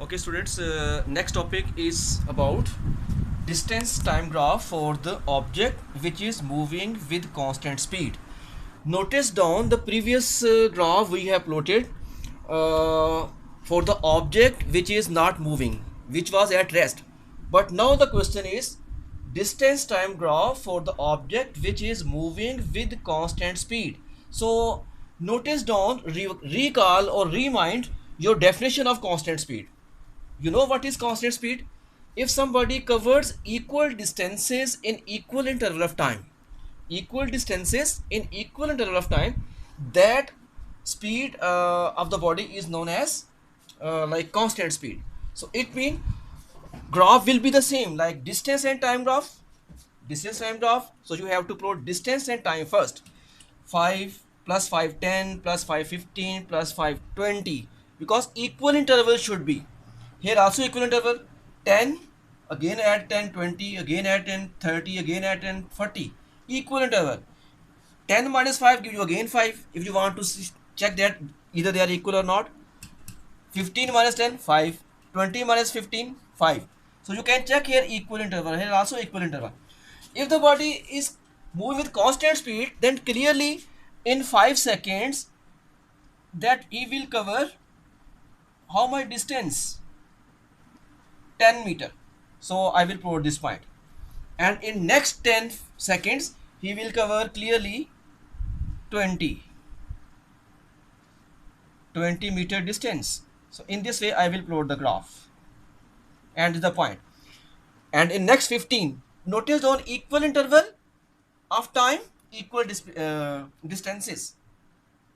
Okay, students, next topic is about distance time graph for the object which is moving with constant speed. Notice down the previous graph we have plotted for the object which is not moving, which was at rest. But now the question is distance time graph for the object which is moving with constant speed. So notice down, recall or remind your definition of constant speed. You know what is constant speed? If somebody covers equal distances in equal interval of time, that speed of the body is known as like constant speed. So it means graph will be the same like distance time graph. So you have to plot distance and time first. 5 plus 5 10 plus 5 15 plus 5 20, because equal interval should be here also equal interval. 10 again add 10, 20 again add 10, 30 again add 10, 40, equal interval. 10 minus 5 give you again 5 if you want to check that either they are equal or not. 15 minus 10 5, 20 minus 15 5. So you can check here equal interval, here also equal interval. If the body is moving with constant speed, then clearly in 5 seconds that he will cover how much distance? 10 meter. So I will plot this point, and in next 10 seconds he will cover clearly 20 meter distance. So in this way I will plot the graph and the point. And in next 15, notice on equal interval of time, equal distances.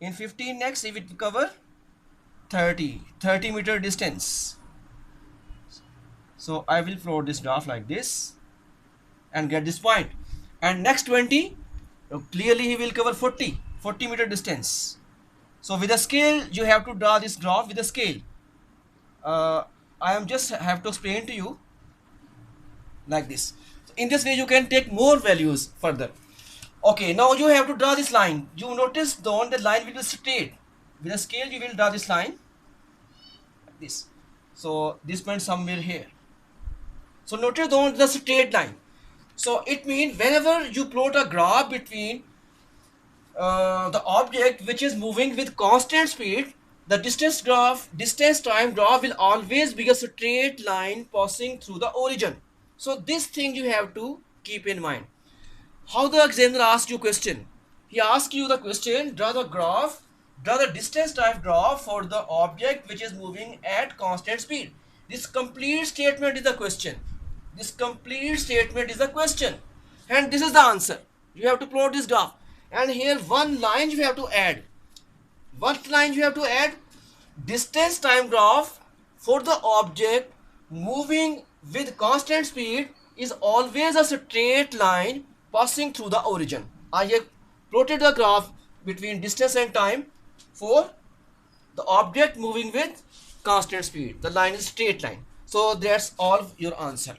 In 15 next he will cover 30 meter distance. So I will plot this graph like this and get this point. And next 20, clearly he will cover 40 meter distance. So with a scale you have to draw this graph with a scale. I am just have to explain to you like this. So in this way you can take more values further. Okay, now you have to draw this line. You notice though the line will be straight. With a scale you will draw this line like this. So this point somewhere here. So notice on the straight line. So it means whenever you plot a graph between the object which is moving with constant speed, the distance time graph will always be a straight line passing through the origin. So this thing you have to keep in mind. How the examiner asks you question? He asks you the question, draw the distance time graph for the object which is moving at constant speed. This complete statement is the question. And this is the answer. You have to plot this graph. And here one line you have to add. What line you have to add? Distance time graph for the object moving with constant speed is always a straight line passing through the origin. I have plotted the graph between distance and time for the object moving with constant speed. The line is straight line. So that's all your answer.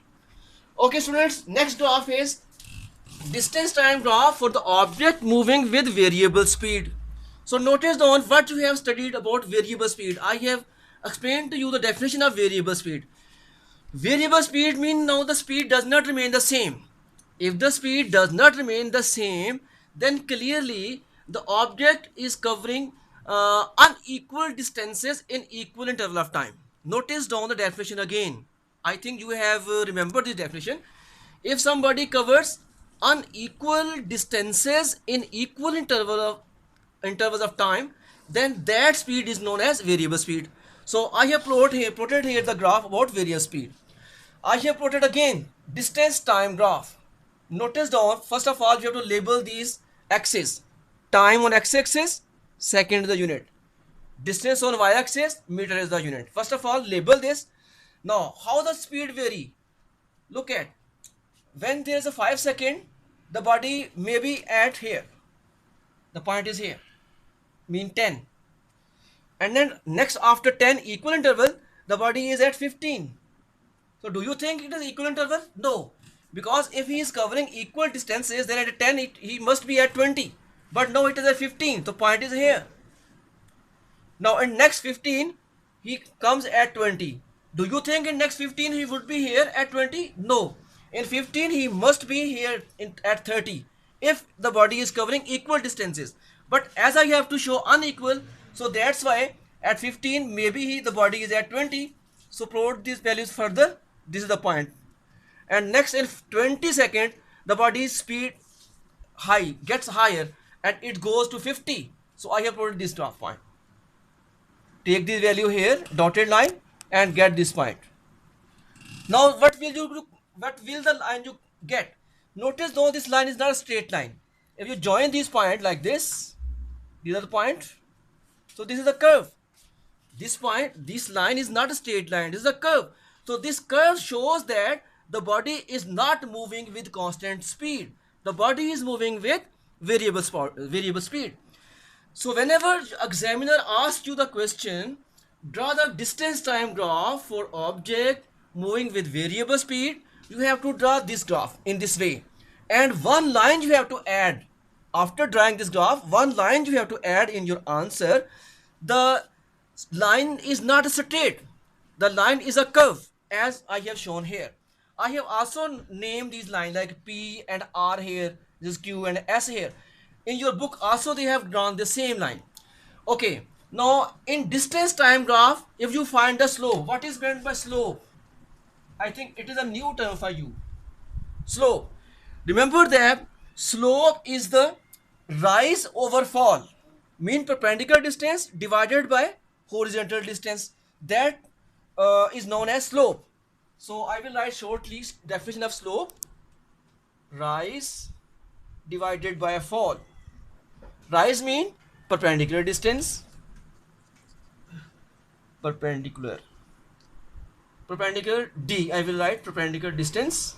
Okay students, next graph is distance time graph for the object moving with variable speed. So notice down what you have studied about variable speed. I have explained to you the definition of variable speed. Variable speed means now the speed does not remain the same. If the speed does not remain the same, then clearly the object is covering unequal distances in equal interval of time. Notice down the definition again. I think you have remembered this definition. If somebody covers unequal distances in equal intervals of time, then that speed is known as variable speed. So I have plotted here the graph about variable speed. I have plotted again distance time graph. Notice down, first of all you have to label these axes. Time on x-axis, second is the unit. Distance on y-axis, meter is the unit. First of all label this. Now how the speed vary? Look at, when there is a 5 second, the body may be at here. The point is here, mean 10. And then next after 10 equal interval, the body is at 15. So do you think it is equal interval? No. Because if he is covering equal distances, then at 10 he must be at 20. But no, it is at 15. The point is here. Now in next 15, he comes at 20. Do you think in next 15 he would be here at 20? No. In 15 he must be here at 30 if the body is covering equal distances. But as I have to show unequal, so that's why at 15 maybe the body is at 20. So plot these values further. This is the point. And next in 20 seconds the body's speed high gets higher and it goes to 50. So I have plotted this graph point. Take this value here, dotted line, and get this point. Now what will you do? What will the line you get? Notice though this line is not a straight line. If you join these points like this, these are the points. So this is a curve. This point, this line is not a straight line, this is a curve. So this curve shows that the body is not moving with constant speed. The body is moving with variable speed. So whenever examiner asks you the question, draw the distance time graph for object moving with variable speed, you have to draw this graph in this way. And one line you have to add. After drawing this graph, one line you have to add in your answer. The line is not straight. The line is a curve as I have shown here. I have also named these lines like P and R here, this is Q and S here. In your book also they have drawn the same line. Okay, now in distance time graph, if you find the slope, what is meant by slope? I think it is a new term for you. Slope. Remember that slope is the rise over fall, mean perpendicular distance divided by horizontal distance. That is known as slope. So I will write shortly definition of slope: rise divided by a fall. Rise mean perpendicular distance, perpendicular D, I will write perpendicular distance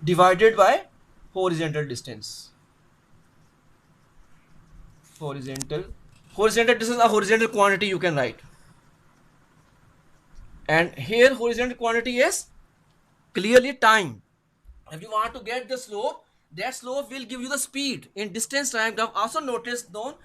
divided by horizontal distance. Horizontal distance, a horizontal quantity you can write. And here horizontal quantity is clearly time. If you want to get the slope, that slope will give you the speed. In distance time graph, also notice though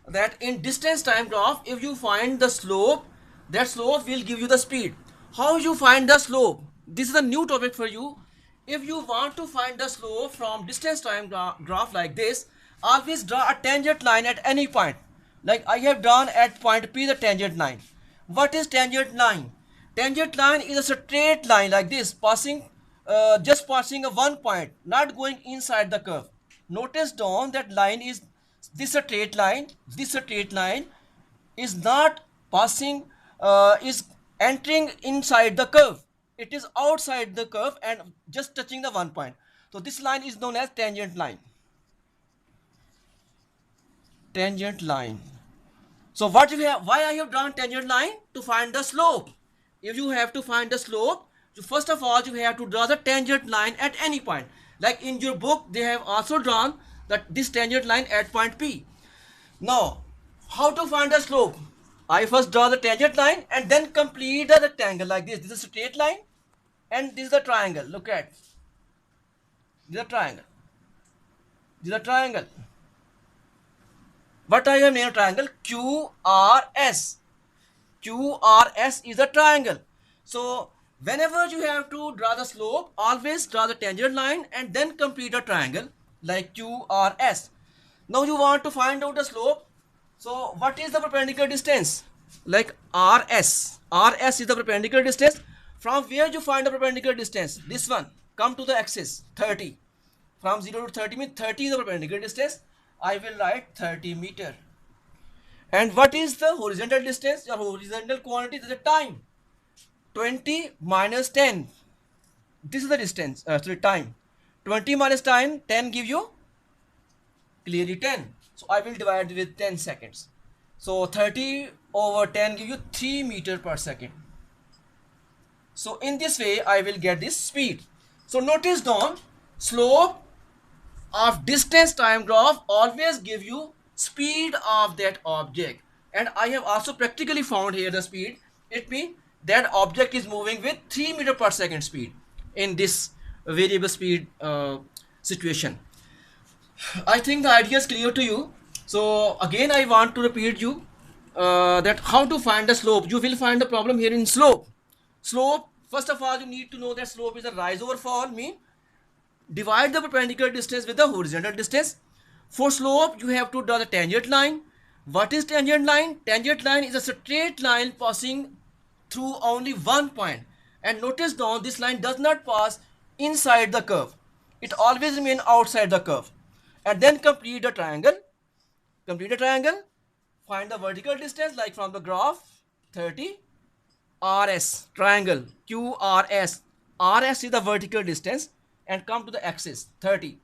that in distance time graph, if you find the slope, that slope will give you the speed. How you find the slope? This is a new topic for you. If you want to find the slope from distance time graph like this, always draw a tangent line at any point. Like I have drawn at point P the tangent line. What is tangent line? Tangent line is a straight line like this, passing just passing a one point, not going inside the curve. Notice down that line is this straight line. This straight line is not passing, is entering inside the curve. It is outside the curve and just touching the one point. So this line is known as tangent line. Tangent line. So what we have, why I have drawn tangent line? To find the slope. If you have to find the slope, first of all you have to draw the tangent line at any point. Like in your book they have also drawn that this tangent line at point P. Now how to find the slope? I first draw the tangent line and then complete the rectangle like this. This is a straight line and this is the triangle. Look at this is a triangle. This is a triangle. What I have named triangle? QRS. QRS is a triangle. So whenever you have to draw the slope, always draw the tangent line and then complete a triangle like QRS. Now you want to find out the slope. So what is the perpendicular distance? Like RS. RS is the perpendicular distance. From where you find the perpendicular distance? This one. Come to the axis 30. From 0 to 30 means 30 is the perpendicular distance. I will write 30 meter. And what is the horizontal distance? Your horizontal quantity is the time. 20 minus 10. This is the distance, time. 20 minus time, 10 give you clearly 10. So I will divide with 10 seconds. So 30 over 10 give you 3 meter per second. So in this way I will get this speed. So notice down, slope of distance time graph always give you speed of that object. And I have also practically found here the speed. It means that object is moving with 3 meter per second speed in this variable speed situation. I think the idea is clear to you. So again I want to repeat you that how to find the slope. You will find the problem here in slope. Slope, first of all, you need to know that slope is a rise over fall, mean divide the perpendicular distance with the horizontal distance. For slope, you have to draw the tangent line. What is tangent line? Tangent line is a straight line passing through only one point. And notice down, this line does not pass inside the curve. It always remains outside the curve. And then complete the triangle. Complete the triangle. Find the vertical distance, like from the graph, 30. RS, triangle, QRS. RS is the vertical distance, and come to the axis, 30.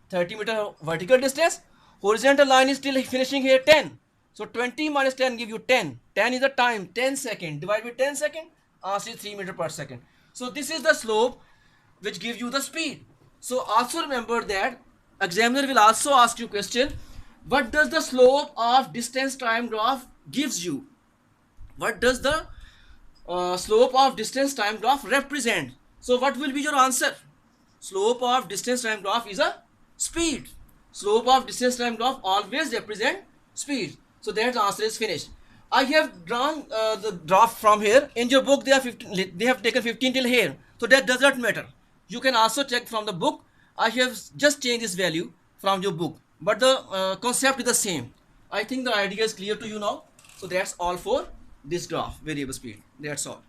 30 meter vertical distance. Horizontal line is still finishing here, 10. So 20 minus 10 give you 10. 10 is the time, 10 second. Divide with 10 second, RC is 3 meter per second. So this is the slope which gives you the speed. So also remember that examiner will also ask you question, what does the slope of distance time graph gives you? What does the slope of distance time graph represent? So what will be your answer? Slope of distance time graph is a speed. Slope of distance time graph always represent speed. So that answer is finished. I have drawn the graph from here. In your book, they have taken 15 till here. So that does not matter. You can also check from the book. I have just changed this value from your book, but the concept is the same. I think the idea is clear to you now. So that's all for this graph, variable speed. That's all.